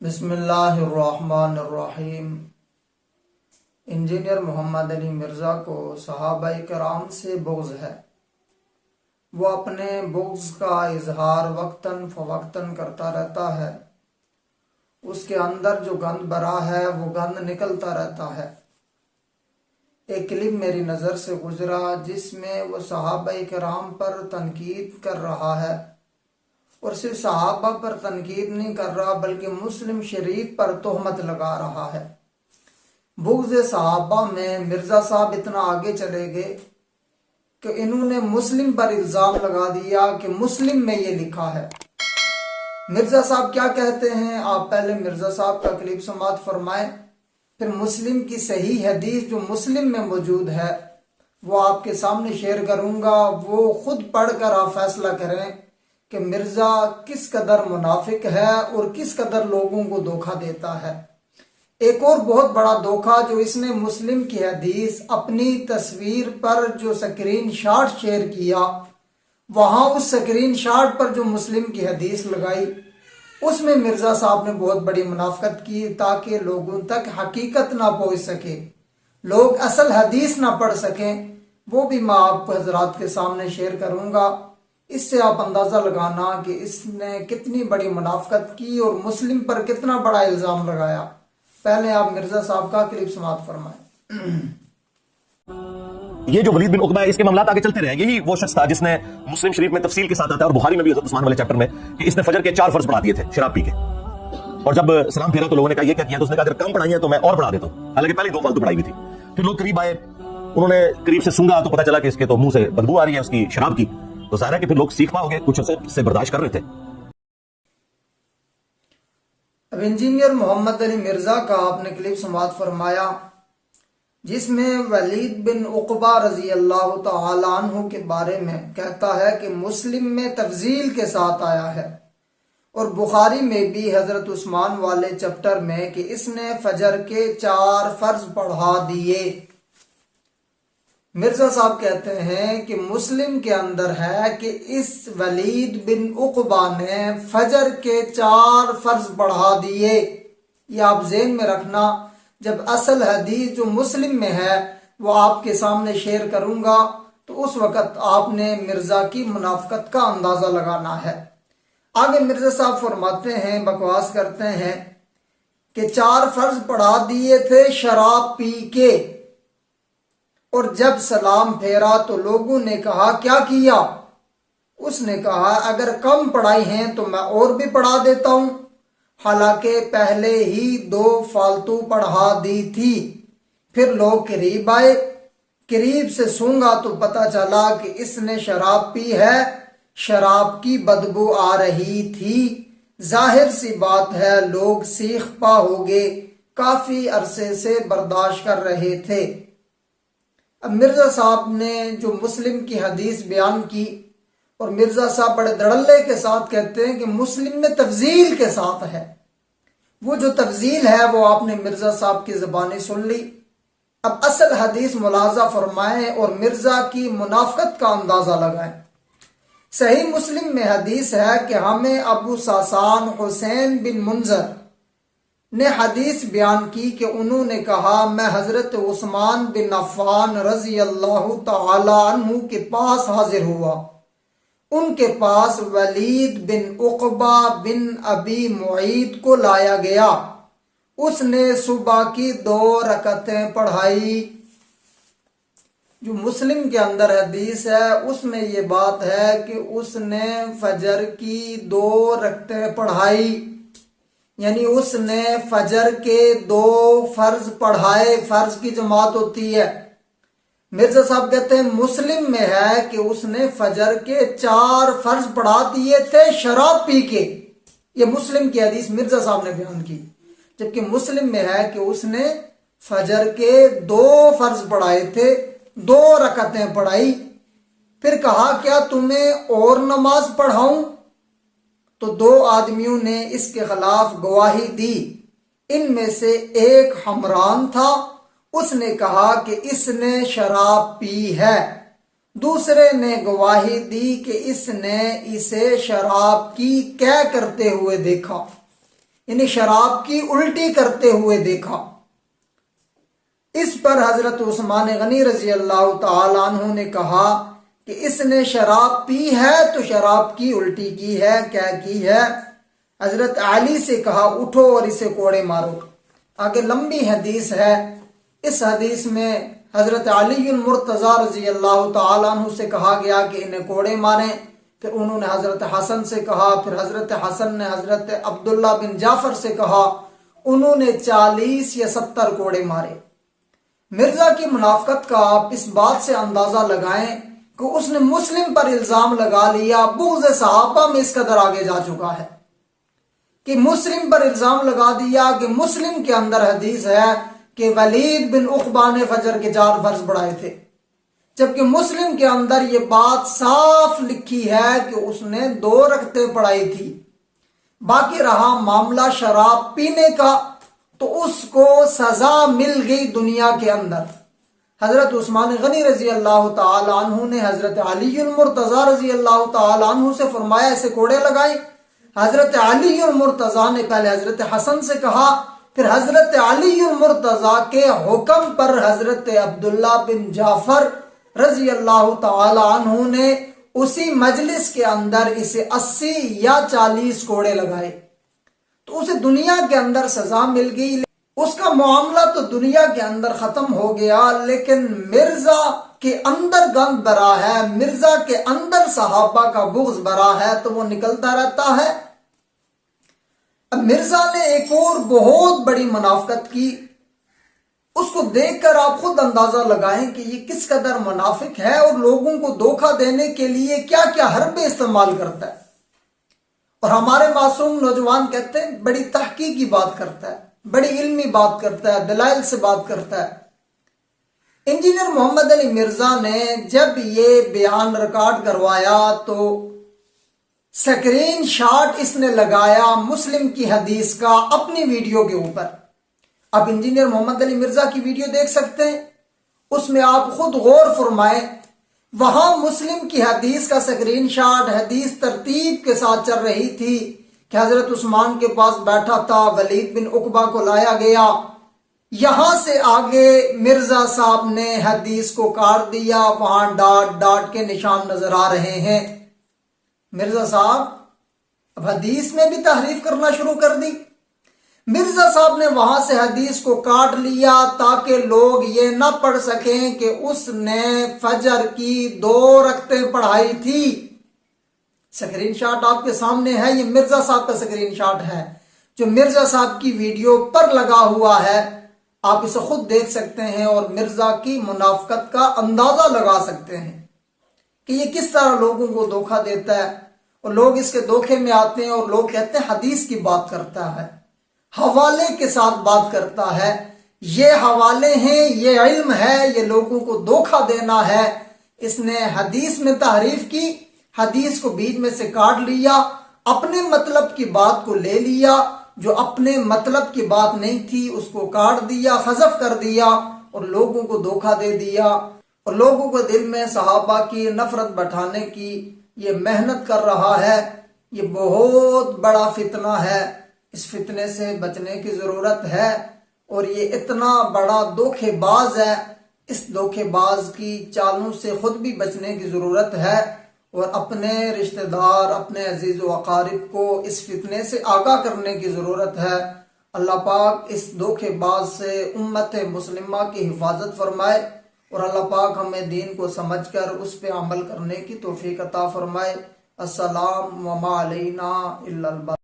بسم اللہ الرحمن الرحیم۔ انجینئر محمد علی مرزا کو صحابہ کرام سے بغض ہے۔ وہ اپنے بغض کا اظہار وقتاً فوقتاً کرتا رہتا ہے۔ اس کے اندر جو گند بھرا ہے وہ گند نکلتا رہتا ہے۔ ایک کلپ میری نظر سے گزرا جس میں وہ صحابہ کرام پر تنقید کر رہا ہے، اور صرف صحابہ پر تنقید نہیں کر رہا بلکہ مسلم شریف پر تہمت لگا رہا ہے۔ بغض صحابہ میں مرزا صاحب اتنا آگے چلے گئے کہ انہوں نے مسلم پر الزام لگا دیا کہ مسلم میں یہ لکھا ہے۔ مرزا صاحب کیا کہتے ہیں، آپ پہلے مرزا صاحب کا کلپ سماعت فرمائیں، پھر مسلم کی صحیح حدیث جو مسلم میں موجود ہے وہ آپ کے سامنے شیئر کروں گا۔ وہ خود پڑھ کر آپ فیصلہ کریں کہ مرزا کس قدر منافق ہے اور کس قدر لوگوں کو دھوکہ دیتا ہے۔ ایک اور بہت بڑا دھوکہ جو اس نے مسلم کی حدیث اپنی تصویر پر جو سکرین شاٹ شیئر کیا، وہاں اس سکرین شاٹ پر جو مسلم کی حدیث لگائی، اس میں مرزا صاحب نے بہت بڑی منافقت کی تاکہ لوگوں تک حقیقت نہ پہنچ سکے، لوگ اصل حدیث نہ پڑھ سکیں۔ وہ بھی میں آپ کو حضرات کے سامنے شیئر کروں گا۔ اس سے آپ اندازہ لگانا کہ اس نے کتنی بڑی منافقت کی اور مسلم پر کتنا بڑا الزام لگایا۔ پہلے آپ مرزا صاحب کا کلپ سماعت فرمائیں۔ یہ جو ولید بن عقبہ ہے، اس کے معاملات آگے چلتے رہے۔ یہی وہ شخص تھا جس نے مسلم شریف میں تفصیل کے ساتھ آتا ہے، اور بخاری میں بھی حضرت عثمان والے چیپٹر میں، کہ اس نے فجر کے 4 فرض پڑھا دیے تھے شراب پی کے، اور جب سلام پھیرا تو لوگوں نے کہا یہ کیا کیا، تو اس نے کہا اگر کم پڑھائی ہیں تو میں اور پڑھا دیتا ہوں، حالانکہ پہلے 2 فالتو پڑھائی ہوئی تھی۔ پھر لوگ قریب آئے، انہوں نے قریب سے سونگا تو پتہ چلا کہ اس کے تو منہ سے بدبو آ رہی ہے اس کی شراب کی، تو ظاہر ہے کہ پھر لوگ سیکھ پاؤ گے، کچھ عرصے سے برداشت کر رہے تھے۔ اب انجینئر محمد علی مرزا کا آپ نے کلپ سماعت فرمایا جس میں ولید بن عقبہ رضی اللہ تعالی عنہ کے بارے میں کہتا ہے کہ مسلم میں تفضیل کے ساتھ آیا ہے، اور بخاری میں بھی حضرت عثمان والے چپٹر میں کہ اس نے فجر کے 4 فرض پڑھا دیے۔ مرزا صاحب کہتے ہیں کہ مسلم کے اندر ہے کہ اس ولید بن عقبہ نے فجر کے 4 فرض پڑھا دیے۔ یہ آپ ذہن میں رکھنا، جب اصل حدیث جو مسلم میں ہے وہ آپ کے سامنے شیئر کروں گا تو اس وقت آپ نے مرزا کی منافقت کا اندازہ لگانا ہے۔ آگے مرزا صاحب فرماتے ہیں، بکواس کرتے ہیں کہ 4 فرض پڑھا دیے تھے شراب پی کے، اور جب سلام پھیرا تو لوگوں نے کہا کیا کیا؟ اس نے کہا اگر کم پڑھائی ہیں تو میں اور بھی پڑھا دیتا ہوں، حالانکہ پہلے ہی 2 فالتو پڑھا دی تھی۔ پھر لوگ قریب آئے، قریب سے سونگا تو پتہ چلا کہ اس نے شراب پی ہے، شراب کی بدبو آ رہی تھی۔ ظاہر سی بات ہے لوگ سیخ پا ہو گئے، کافی عرصے سے برداشت کر رہے تھے۔ اب مرزا صاحب نے جو مسلم کی حدیث بیان کی، اور مرزا صاحب بڑے دڑلے کے ساتھ کہتے ہیں کہ مسلم میں تفضیل کے ساتھ ہے۔ وہ جو تفضیل ہے وہ آپ نے مرزا صاحب کی زبانی سن لی۔ اب اصل حدیث ملاحظہ فرمائیں اور مرزا کی منافقت کا اندازہ لگائیں۔ صحیح مسلم میں حدیث ہے کہ ہمیں ابو ساسان حسین بن منظر نے حدیث بیان کی کہ انہوں نے کہا میں حضرت عثمان بن عفان رضی اللہ تعالی عنہ کے پاس حاضر ہوا۔ ان کے پاس ولید بن عقبہ بن ابی معیط کو لایا گیا۔ اس نے صبح کی 2 رکعتیں پڑھائی۔ جو مسلم کے اندر حدیث ہے اس میں یہ بات ہے کہ اس نے فجر کی 2 رکعتیں پڑھائی، یعنی اس نے فجر کے 2 فرض پڑھائے۔ فرض کی جماعت ہوتی ہے۔ مرزا صاحب کہتے ہیں مسلم میں ہے کہ اس نے فجر کے 4 فرض پڑھا دیے تھے شراب پی کے۔ یہ مسلم کی حدیث مرزا صاحب نے بیان کی، جبکہ مسلم میں ہے کہ اس نے فجر کے 2 فرض پڑھائے تھے، 2 رکعتیں پڑھائی۔ پھر کہا کیا تمہیں اور نماز پڑھاؤں؟ تو 2 آدمیوں نے اس کے خلاف گواہی دی۔ ان میں سے ایک حمران تھا، اس نے کہا کہ اس نے شراب پی ہے۔ دوسرے نے گواہی دی کہ اس نے اسے شراب کی کہہ کرتے ہوئے دیکھا۔ انہیں شراب کی الٹی کرتے ہوئے دیکھا۔ اس پر حضرت عثمان غنی رضی اللہ تعالی عنہ نے کہا کہ اس نے شراب پی ہے تو شراب کی الٹی کی ہے، کیا کی ہے؟ حضرت علی سے کہا اٹھو اور اسے کوڑے مارو۔ آگے لمبی حدیث ہے، اس حدیث میں حضرت علی المرتضی رضی اللہ تعالی عنہ سے کہا گیا کہ انہیں کوڑے ماریں، پھر انہوں نے حضرت حسن سے کہا، پھر حضرت حسن نے حضرت عبداللہ بن جعفر سے کہا، انہوں نے 40 یا 70 کوڑے مارے۔ مرزا کی منافقت کا آپ اس بات سے اندازہ لگائیں کہ اس نے مسلم پر الزام لگا لیا، بغض صحابہ میں اس قدر آگے جا چکا ہے کہ مسلم پر الزام لگا دیا کہ مسلم کے اندر حدیث ہے کہ ولید بن عقبہ نے فجر کے 4 فرض بڑھائے تھے، جبکہ مسلم کے اندر یہ بات صاف لکھی ہے کہ اس نے 2 رکعتیں پڑھائی تھی۔ باقی رہا معاملہ شراب پینے کا، تو اس کو سزا مل گئی دنیا کے اندر۔ حضرت عثمان غنی رضی اللہ تعالی عنہ نے حضرت علی المرتضی رضی اللہ تعالی عنہ سے فرمایا اسے کوڑے لگائیں۔ حضرت علی المرتضی نے پہلے حضرت حسن سے کہا، پھر حضرت علی المرتضی کے حکم پر حضرت عبداللہ بن جعفر رضی اللہ تعالی عنہ نے اسی مجلس کے اندر اسے 80 یا 40 کوڑے لگائے، تو اسے دنیا کے اندر سزا مل گئی۔ اس کا معاملہ تو دنیا کے اندر ختم ہو گیا، لیکن مرزا کے اندر گند بھرا ہے، مرزا کے اندر صحابہ کا بغض بھرا ہے، تو وہ نکلتا رہتا ہے۔ اب مرزا نے ایک اور بہت بڑی منافقت کی، اس کو دیکھ کر آپ خود اندازہ لگائیں کہ یہ کس قدر منافق ہے اور لوگوں کو دھوکہ دینے کے لیے کیا کیا حربے استعمال کرتا ہے۔ اور ہمارے معصوم نوجوان کہتے ہیں بڑی تحقیقی بات کرتا ہے، بڑی علمی بات کرتا ہے، دلائل سے بات کرتا ہے۔ انجینئر محمد علی مرزا نے جب یہ بیان ریکارڈ کروایا تو سکرین شاٹ اس نے لگایا مسلم کی حدیث کا اپنی ویڈیو کے اوپر۔ اب انجینئر محمد علی مرزا کی ویڈیو دیکھ سکتے ہیں، اس میں آپ خود غور فرمائیں، وہاں مسلم کی حدیث کا سکرین شاٹ حدیث ترتیب کے ساتھ چل رہی تھی کہ حضرت عثمان کے پاس بیٹھا تھا، ولید بن عقبہ کو لایا گیا، یہاں سے آگے مرزا صاحب نے حدیث کو کاٹ دیا، وہاں ڈاٹ ڈاٹ کے نشان نظر آ رہے ہیں۔ مرزا صاحب اب حدیث میں بھی تحریف کرنا شروع کر دی۔ مرزا صاحب نے وہاں سے حدیث کو کاٹ لیا تاکہ لوگ یہ نہ پڑھ سکیں کہ اس نے فجر کی 2 رکعتیں پڑھائی تھی۔ سکرین شاٹ آپ کے سامنے ہے، یہ مرزا صاحب کا سکرین شاٹ ہے جو مرزا صاحب کی ویڈیو پر لگا ہوا ہے، آپ اسے خود دیکھ سکتے ہیں اور مرزا کی منافقت کا اندازہ لگا سکتے ہیں کہ یہ کس طرح لوگوں کو دھوکہ دیتا ہے، اور لوگ اس کے دھوکے میں آتے ہیں اور لوگ کہتے ہیں حدیث کی بات کرتا ہے، حوالے کے ساتھ بات کرتا ہے، یہ حوالے ہیں، یہ علم ہے، یہ لوگوں کو دھوکہ دینا ہے۔ اس نے حدیث میں تحریف کی، حدیث کو بیچ میں سے کاٹ لیا، اپنے مطلب کی بات کو لے لیا، جو اپنے مطلب کی بات نہیں تھی اس کو کاٹ دیا، حذف کر دیا اور لوگوں کو دھوکہ دے دیا، اور لوگوں کو دل میں صحابہ کی نفرت بٹھانے کی یہ محنت کر رہا ہے۔ یہ بہت بڑا فتنہ ہے، اس فتنے سے بچنے کی ضرورت ہے، اور یہ اتنا بڑا دھوکے باز ہے، اس دھوکے باز کی چالوں سے خود بھی بچنے کی ضرورت ہے، اور اپنے رشتہ دار، اپنے عزیز و اقارب کو اس فتنے سے آگاہ کرنے کی ضرورت ہے۔ اللہ پاک اس دھوکے باز سے امت مسلمہ کی حفاظت فرمائے، اور اللہ پاک ہمیں دین کو سمجھ کر اس پہ عمل کرنے کی توفیق عطا فرمائے۔ السلام وما علینا الا البلاغ۔